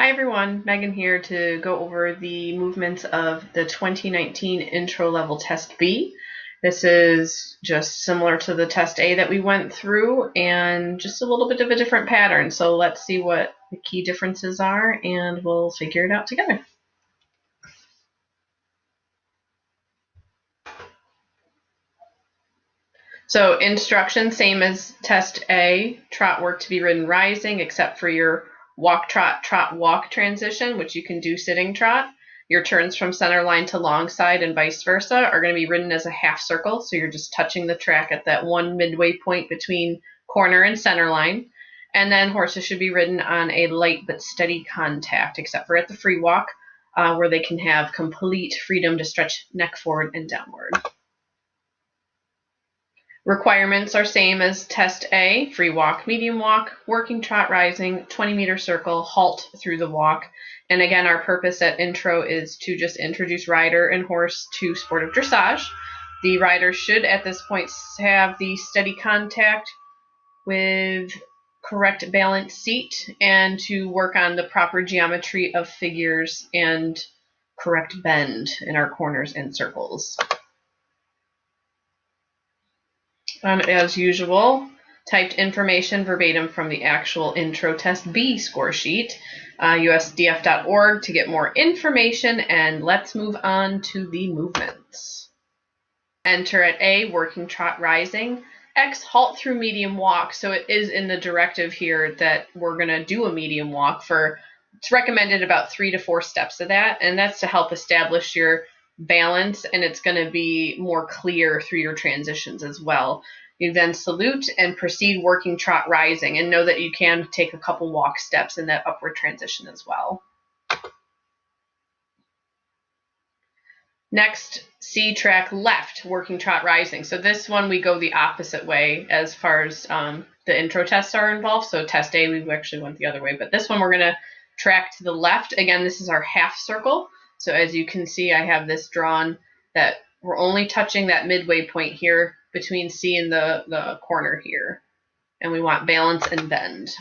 Hi everyone, Megan here to go over the movements of the 2019 Intro Level Test B. This is just similar to the Test A that we went through and just a little bit of a different pattern. So let's see what the key differences are and we'll figure it out together. So instructions, same as Test A, trot work to be ridden rising except for your walk, trot, trot, walk transition, which you can do sitting trot. Your turns from center line to long side and vice versa are going to be ridden as a half circle, so you're just touching the track at that one midway point between corner and center line. And then horses should be ridden on a light but steady contact, except for at the free walk, where they can have complete freedom to stretch neck forward and downward. Requirements are same as Test A, free walk, medium walk, working trot rising, 20-meter circle, halt through the walk. And again, our purpose at Intro is to just introduce rider and horse to sportive dressage. The rider should at this point have the steady contact with correct balance seat and to work on the proper geometry of figures and correct bend in our corners and circles. As usual, typed information verbatim from the actual Intro Test B score sheet, USDF.org to get more information, and let's move on to the movements. Enter at A, working trot rising. X, halt through medium walk. So it is in the directive here that we're going to do a medium walk for, it's recommended about 3 to 4 steps of that, and that's to help establish your balance, and it's going to be more clear through your transitions as well. You then salute and proceed working trot rising, and know that you can take a couple walk steps in that upward transition as well. Next, C track left, working trot rising. So this one we go the opposite way as far as the intro tests are involved. So test A, we actually went the other way, but this one we're going to track to the left. Again, this is our half circle. So as you can see, I have this drawn that we're only touching that midway point here between C and the corner here. And we want balance and bend.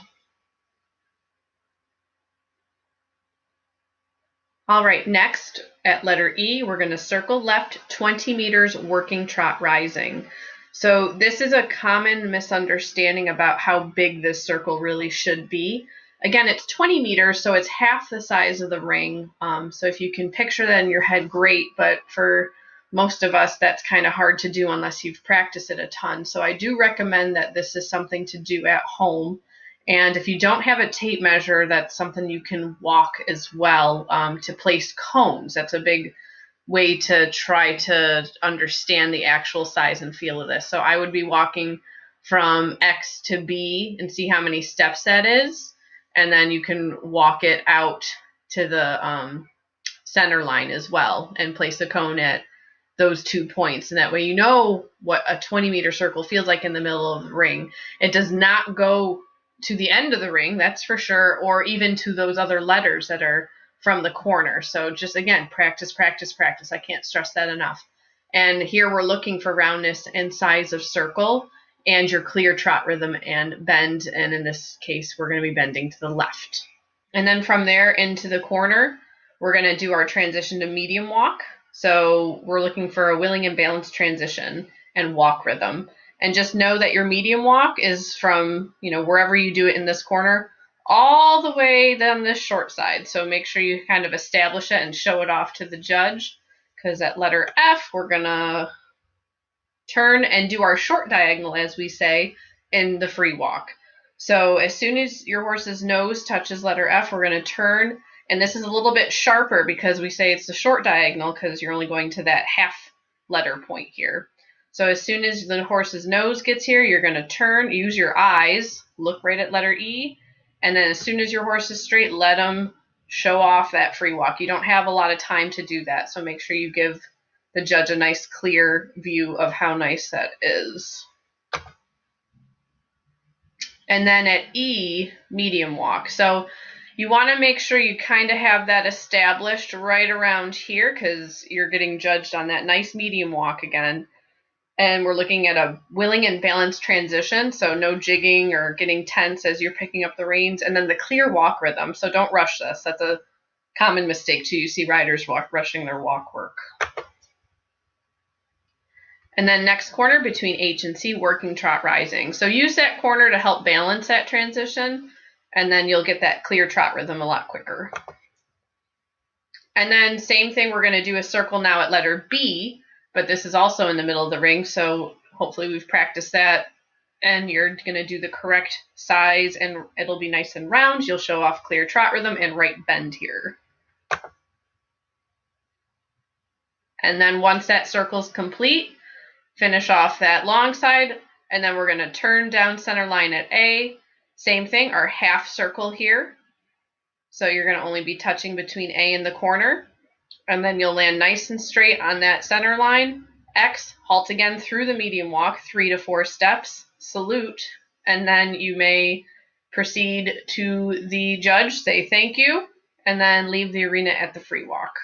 All right, next at letter E, we're going to circle left 20 meters working trot rising. So this is a common misunderstanding about how big this circle really should be. Again, it's 20 meters, so it's half the size of the ring. So if you can picture that in your head, great, but for most of us, that's kind of hard to do unless you've practiced it a ton. So I do recommend that this is something to do at home. And if you don't have a tape measure, that's something you can walk as well to place cones. That's a big way to try to understand the actual size and feel of this. So I would be walking from X to B and see how many steps that is. And then you can walk it out to the center line as well and place a cone at those 2 points. And that way you know what a 20-meter circle feels like in the middle of the ring. It does not go to the end of the ring, that's for sure, or even to those other letters that are from the corner. So just, again, practice, practice, practice. I can't stress that enough. And here we're looking for roundness and size of circle and your clear trot rhythm and bend. And in this case, we're going to be bending to the left. And then from there into the corner, we're going to do our transition to medium walk. So we're looking for a willing and balanced transition and walk rhythm. And just know that your medium walk is from, wherever you do it in this corner, all the way down this short side. So make sure you kind of establish it and show it off to the judge. Because at letter F, we're going to turn and do our short diagonal, as we say, in the free walk. So as soon as your horse's nose touches letter F, we're going to turn. And this is a little bit sharper because we say it's the short diagonal because you're only going to that half letter point here. So as soon as the horse's nose gets here, you're going to turn, use your eyes, look right at letter E, and then as soon as your horse is straight, let them show off that free walk. You don't have a lot of time to do that, so make sure you give the judge a nice clear view of how nice that is. And then at E, medium walk. So you want to make sure you kind of have that established right around here because you're getting judged on that nice medium walk again. And we're looking at a willing and balanced transition, so no jigging or getting tense as you're picking up the reins. And then the clear walk rhythm, so don't rush this. That's a common mistake too. You see riders rushing their walk work. And then next corner between H and C, working trot rising. So use that corner to help balance that transition, and then you'll get that clear trot rhythm a lot quicker. And then same thing, we're going to do a circle now at letter B, but this is also in the middle of the ring, so hopefully we've practiced that, and you're going to do the correct size, and it'll be nice and round. You'll show off clear trot rhythm and right bend here. And then once that circle's complete, finish off that long side, and then we're going to turn down center line at A. Same thing, our half circle here. So you're going to only be touching between A and the corner, and then you'll land nice and straight on that center line. X, halt again through the medium walk, 3 to 4 steps, salute, and then you may proceed to the judge, say thank you, and then leave the arena at the free walk.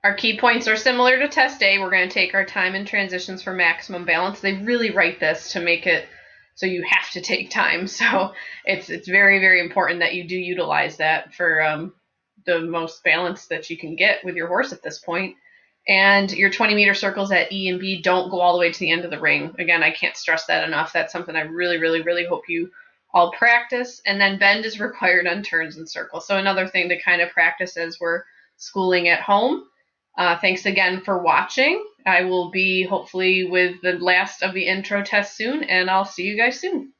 Our key points are similar to test A. We're going to take our time and transitions for maximum balance. They really write this to make it so you have to take time. So it's very, very important that you do utilize that for the most balance that you can get with your horse at this point. And your 20-meter circles at E and B don't go all the way to the end of the ring. Again, I can't stress that enough. That's something I really, really, really hope you all practice. And then bend is required on turns and circles. So another thing to kind of practice as we're schooling at home. Thanks again for watching. I will be hopefully with the last of the intro test soon, and I'll see you guys soon.